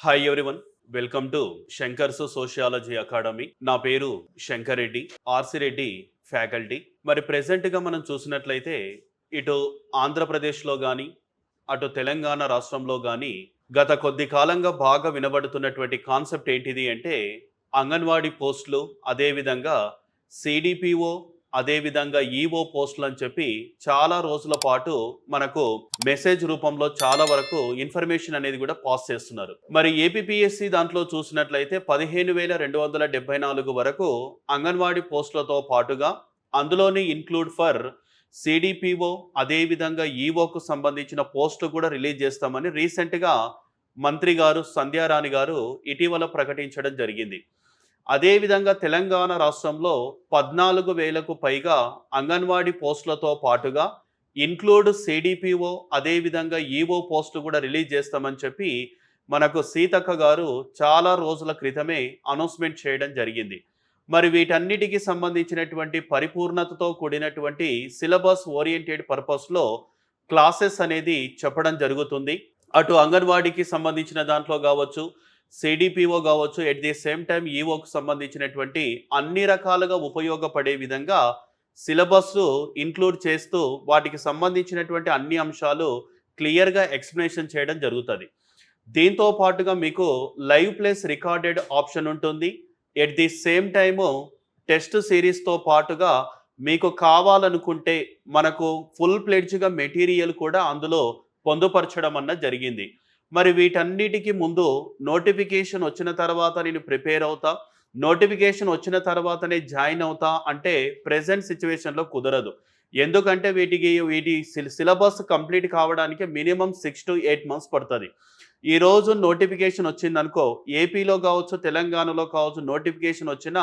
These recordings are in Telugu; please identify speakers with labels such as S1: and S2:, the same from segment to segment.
S1: Hi everyone, welcome to Shankar's sociology academy. నా పేరు శంకర్ రెడ్డి, ఆర్సి రెడ్డి ఫ్యాకల్టీ. మరి ప్రెసెంట్గా మనం చూసినట్లయితే ఇటు ఆంధ్రప్రదేశ్లో కానీ అటు తెలంగాణ రాష్ట్రంలో కానీ గత కొద్ది కాలంగా బాగా వినబడుతున్నటువంటి కాన్సెప్ట్ ఏంటిది అంటే అంగన్వాడీ పోస్టులు, అదేవిధంగా సిడిపిఓ, అదేవిధంగా ఈఓ పోస్టులు అని చెప్పి చాలా రోజుల పాటు మనకు మెసేజ్ రూపంలో చాలా వరకు ఇన్ఫర్మేషన్ అనేది కూడా పాస్ చేస్తున్నారు. మరి ఏపీపీఎస్సి దాంట్లో చూసినట్లయితే 15,274 వరకు అంగన్వాడీ పోస్టులతో పాటుగా అందులోని ఇన్క్లూడ్ ఫర్ సిడిపిఓ, అదేవిధంగా ఈఓకు సంబంధించిన పోస్టు కూడా రిలీజ్ చేస్తామని రీసెంట్గా మంత్రి గారు సంధ్యారాణి గారు ఇటీవల ప్రకటించడం జరిగింది. అదేవిధంగా తెలంగాణ రాష్ట్రంలో 14,000కు పైగా అంగన్వాడీ పోస్టులతో పాటుగా ఇన్క్లూడ్ సిడిపిఓ, అదేవిధంగా ఈఓ పోస్టు కూడా రిలీజ్ చేస్తామని చెప్పి మనకు సీతక్క గారు చాలా రోజుల క్రితమే అనౌన్స్మెంట్ చేయడం జరిగింది. మరి వీటన్నిటికీ సంబంధించినటువంటి పరిపూర్ణతతో కూడినటువంటి సిలబస్ ఓరియంటెడ్ పర్పస్లో క్లాసెస్ అనేది చెప్పడం జరుగుతుంది. అటు అంగన్వాడీకి సంబంధించిన దాంట్లో కావచ్చు, సిడిపిఓ కావచ్చు, ఎట్ ది సేమ్ టైం ఈఓకు సంబంధించినటువంటి అన్ని రకాలుగా ఉపయోగపడే విధంగా సిలబస్ ఇంక్లూడ్ చేస్తూ వాటికి సంబంధించినటువంటి అన్ని అంశాలు క్లియర్గా ఎక్స్ప్లెనేషన్ చేయడం జరుగుతుంది. దీంతో పాటుగా మీకు లైవ్ ప్లస్ రికార్డెడ్ ఆప్షన్ ఉంటుంది. At the same time test సిరీస్తో పాటుగా మీకు కావాలనుకుంటే మనకు ఫుల్ ప్లెడ్జ్గా మెటీరియల్ కూడా అందులో పొందుపరచడం అన్నది జరిగింది. మరి వీటన్నిటికీ ముందు నోటిఫికేషన్ వచ్చిన తర్వాత నేను ప్రిపేర్ అవుతా, నోటిఫికేషన్ వచ్చిన తర్వాతనే జాయిన్ అవుతా అంటే ప్రెజెంట్ సిచ్యువేషన్లో కుదరదు. ఎందుకంటే వీటి సిలబస్ కంప్లీట్ కావడానికి మినిమం 6 to 8 months పడుతుంది. ఈరోజు నోటిఫికేషన్ వచ్చిందనుకో, ఏపీలో కావచ్చు, తెలంగాణలో కావచ్చు, నోటిఫికేషన్ వచ్చిన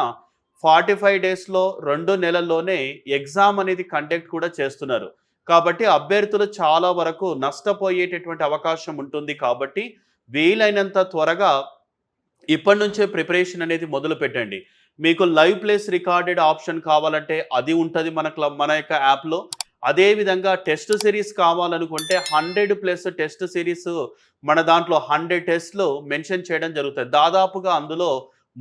S1: 45 డేస్లో 2 నెలల్లోనే ఎగ్జామ్ అనేది కండక్ట్ కూడా చేస్తున్నారు. కాబట్టి అభ్యర్థులు చాలా వరకు నష్టపోయేటటువంటి అవకాశం ఉంటుంది. కాబట్టి వీలైనంత త్వరగా ఇప్పటి నుంచే ప్రిపరేషన్ అనేది మొదలు పెట్టండి. మీకు లైవ్ ప్లేస్ రికార్డెడ్ ఆప్షన్ కావాలంటే అది ఉంటుంది మన యొక్క యాప్లో. అదేవిధంగా టెస్ట్ సిరీస్ కావాలనుకుంటే 100+ టెస్ట్ సిరీస్ మన దాంట్లో 100 టెస్ట్లు మెన్షన్ చేయడం జరుగుతుంది. దాదాపుగా అందులో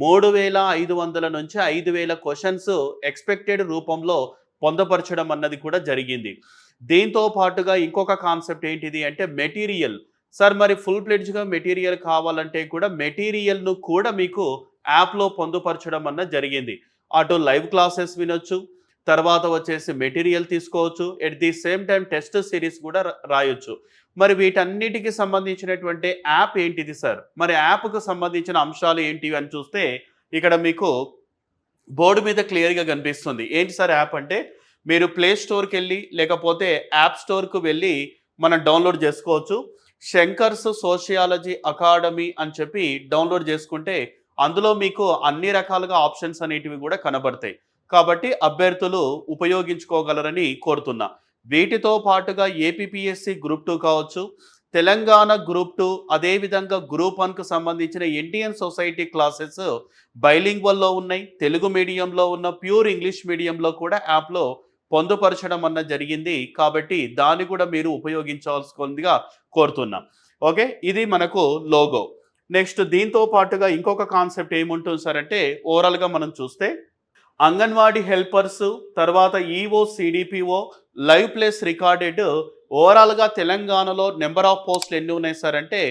S1: 3,500 నుంచి 5,000 క్వశ్చన్స్ ఎక్స్పెక్టెడ్ రూపంలో పొందపరచడం అన్నది కూడా జరిగింది. దీంతో పాటుగా ఇంకొక కాన్సెప్ట్ ఏంటిది అంటే మెటీరియల్. సార్ మరి ఫుల్ ప్లెడ్జ్గా మెటీరియల్ కావాలంటే కూడా మెటీరియల్ను కూడా మీకు యాప్లో పొందుపరచడం అన్నది జరిగింది. అటు లైవ్ క్లాసెస్ వినొచ్చు, తర్వాత వచ్చేసి మెటీరియల్ తీసుకోవచ్చు, at the same time test series కూడా రాయొచ్చు. మరి వీటన్నిటికి సంబంధించినటువంటి యాప్ ఏంటిది సార్? మరి యాప్కు సంబంధించిన అంశాలు ఏంటివి అని చూస్తే ఇక్కడ మీకు బోర్డు మీద క్లియర్గా కనిపిస్తుంది. ఏంటి సార్ యాప్ అంటే, మీరు ప్లే స్టోర్కి వెళ్ళి లేకపోతే యాప్ స్టోర్కు వెళ్ళి మనం డౌన్లోడ్ చేసుకోవచ్చు. శంకర్స్ సోషియాలజీ అకాడమీ అని చెప్పి డౌన్లోడ్ చేసుకుంటే అందులో మీకు అన్ని రకాలుగా ఆప్షన్స్ అనేటివి కూడా కనబడతాయి. కాబట్టి అభ్యర్థులు ఉపయోగించుకోగలరని కోరుతున్నా. వీటితో పాటుగా ఏపీపీఎస్సి గ్రూప్ 2 కావచ్చు, తెలంగాణ గ్రూప్ 2, అదేవిధంగా గ్రూప్ 1కు సంబంధించిన ఇండియన్ సొసైటీ క్లాసెస్ బైలింగ్వల్లో ఉన్నాయి. తెలుగు మీడియంలో ఉన్న, ప్యూర్ ఇంగ్లీష్ మీడియంలో కూడా యాప్లో పొందుపరచడం అన్న జరిగింది. కాబట్టి దాన్ని కూడా మీరు ఉపయోగించాల్సిందిగా కోరుతున్నాం. ఓకే, ఇది మనకు లోగో. నెక్స్ట్ దీంతో పాటుగా ఇంకొక కాన్సెప్ట్ ఏముంటుంది సార్ అంటే, ఓవరాల్గా మనం చూస్తే అంగన్వాడీ హెల్పర్స్, తర్వాత EO, CDPO, live plus recorded, ఓవరాల్గా తెలంగాణలో నెంబర్ ఆఫ్ పోస్టులు ఎన్ని ఉన్నాయి సార్ అంటే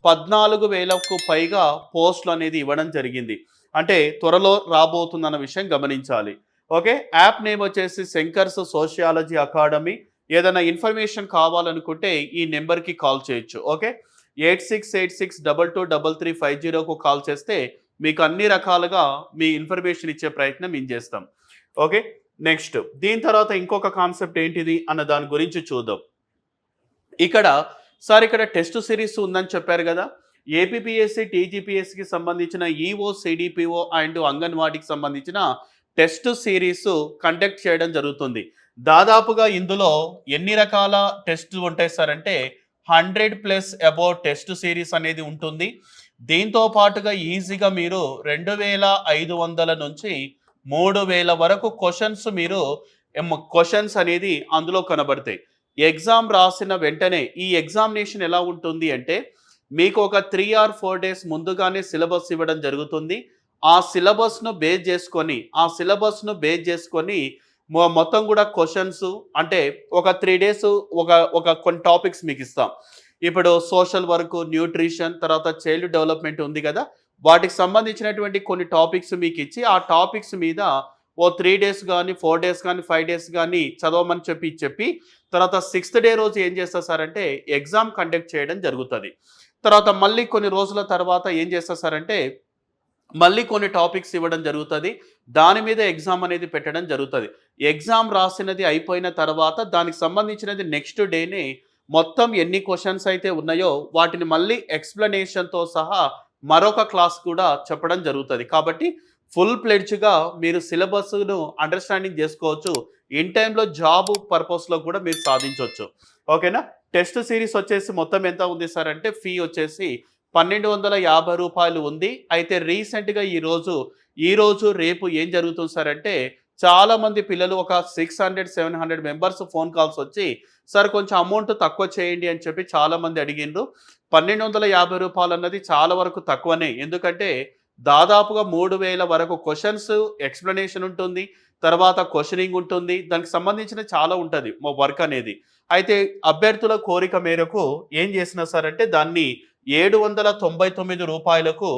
S1: 14,000కు పైగా పోస్టులు అనేది ఇవ్వడం జరిగింది. అంటే త్వరలో రాబోతుందన్న విషయం గమనించాలి. ఓకే, యాప్ నేమ్ వచ్చేసి శంకర్స్ సోషియాలజీ అకాడమీ. ఏదైనా ఇన్ఫర్మేషన్ కావాలనుకుంటే ఈ నెంబర్కి కాల్ చేయొచ్చు. ఓకే, 8686223350కు కాల్ చేస్తే మీకు అన్ని రకాలుగా మీ ఇన్ఫర్మేషన్ ఇచ్చే ప్రయత్నం మేము చేస్తాం. ఓకే, నెక్స్ట్ దీని తర్వాత ఇంకొక కాన్సెప్ట్ ఏంటిది అన్న దాని గురించి చూద్దాం. ఇక్కడ టెస్ట్ సిరీస్ ఉందని చెప్పారు కదా. ఏపీపీఎస్సి, టీజీపీఎస్సికి సంబంధించిన ఈఓ, సిడిపిఓ అండ్ అంగన్వాడీకి సంబంధించిన టెస్ట్ సిరీస్ కండక్ట్ చేయడం జరుగుతుంది. దాదాపుగా ఇందులో ఎన్ని రకాల టెస్ట్ ఉంటాయి సార్ అంటే 100+ అబౌట్ టెస్ట్ సిరీస్ అనేది ఉంటుంది. దీంతో పాటుగా ఈజీగా మీరు 2,500 నుంచి 3,000 వరకు క్వశ్చన్స్ అనేది అందులో కనబడతాయి. ఎగ్జామ్ రాసిన వెంటనే ఈ ఎగ్జామినేషన్ ఎలా ఉంటుంది అంటే, మీకు ఒక 3 ఆర్ 4 డేస్ ముందుగానే సిలబస్ ఇవ్వడం జరుగుతుంది. ఆ సిలబస్‌ను బేస్ చేసుకొని మొత్తం గూడా క్వెషన్స్ అంటే ఒక 3 డేస్ ఒక ఒక కొన్ని టాపిక్స్ మీకిస్తాం. ఇప్పుడు సోషల్ వర్క్, న్యూట్రిషన్, తర్వాత చైల్డ్ డెవలప్‌మెంట్ ఉంది గదా! వాటికి సంబంధించినటువంటి కొన్ని టాపిక్స్ మీకిచ్చి, ఆ టాపిక్స్ మీద ఓ 3 డేస్ గాని, 4 డేస్ గాని, 5 డేస్ గాని చదవమని చెప్పి తర్వాత సిక్స్త్ డే రోజు ఏం చేస్తారు సార్ అంటే ఎగ్జామ్ కండక్ట్ చేయడం జరుగుతది. తర్వాత మళ్ళీ కొన్ని రోజుల తర్వాత ఏం చేస్తారు సార్ అంటే మళ్ళీ కొన్ని టాపిక్స్ ఇవ్వడం జరుగుతది. దాని మీద ఎగ్జామ్ అనేది పెట్టడం జరుగుతది. ఎగ్జామ్ రాసినది అయిపోయిన తర్వాత దానికి సంబంధించినది నెక్స్ట్ డేనే మొత్తం ఎన్ని క్వెషన్స్ అయితే ఉన్నాయో వాటిని మళ్ళీ ఎక్స్‌ప్లనేషన్‌తో సహా మరొక క్లాస్ కూడా చెప్పడం జరుగుతది. కాబట్టి ఫుల్ ప్లెడ్జ్‌గా మీరు సిలబస్‌ను అండర్‌స్టాండింగ్ జేసుకోవచ్చు. ఇన్ టైమ్‌లో జాబ్ పర్పస్‌లో కూడా మీరు సాధించొచ్చు. ఓకేనా? టెస్ట్ సీరీస్ వచ్చేసి మొత్తం ఎంత ఉంది సార్ అంటే ఫీ వచ్చేసి రూ. 1250 ఉంది. అయితే రీసెంట్‌గా ఈరోజు, రేపు ఏం జరుగుతుంది సార్ అంటే చాలామంది పిల్లలు ఒక 600, 700 మెంబర్స్ ఫోన్ కాల్స్ వచ్చి సార్ కొంచెం అమౌంట్ తక్కువ చేయండి అని చెప్పి చాలామంది అడిగిండ్రు. రూ. 1250 అన్నది చాలా వరకు తక్కువనే. ఎందుకంటే దాదాపుగా 3000 వరకు క్వెషన్స్ ఎక్స్‌ప్లనేషన్ ఉంటుంది. తర్వాత క్వెషనింగ్ ఉంటుంది. దానికి సంబంధించిన చాలా ఉంటది వర్క్ అనేది. అయితే అభ్యర్థుల కోరిక మేరకు ఏం చేసినా సార్ అంటే దాన్ని రూ. 799కు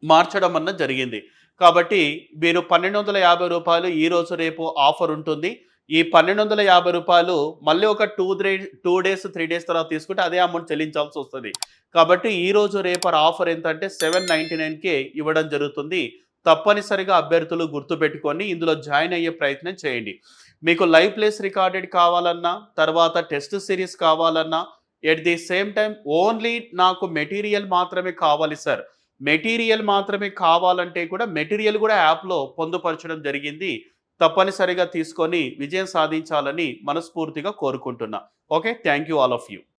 S1: మార్చడం అన్నది జరిగింది. కాబట్టి మీరు రూ. 1250 ఈరోజు, రేపు ఆఫర్ ఉంటుంది. ఈ రూ. 1250 మళ్ళీ ఒక 2 డేస్, 3 డేస్ తర్వాత తీసుకుంటే అదే అమౌంట్ చెల్లించాల్సొస్తది. కాబట్టి ఈరోజు, రేపు ఆఫర్ ఎంతంటే 799కే ఇవ్వడం జరుగుతుంది. తప్పనిసరిగా అభ్యర్థులు గుర్తుపెట్టుకొని ఇందులో జాయిన్ అయ్యే ప్రయత్నం చేయండి. మీకు లైవ్ ప్లేస్ రికార్డెడ్ కావాలన్నా, తర్వాత టెస్ట్ సీరీస్ కావాలన్నా, at the same time only నాకు మెటీరియల్ మాత్రమే కావాలి సార్. మెటీరియల్ మాత్రమే కావాలంటే కూడా మెటీరియల్ కూడా యాప్‌లో పొందుపరచడం జరిగింది. తప్పనిసరిగా తీసుకొని విజయం సాధించాలని మనస్ఫూర్తిగా కోరుకుంటున్నా. Okay. Thank you all of you.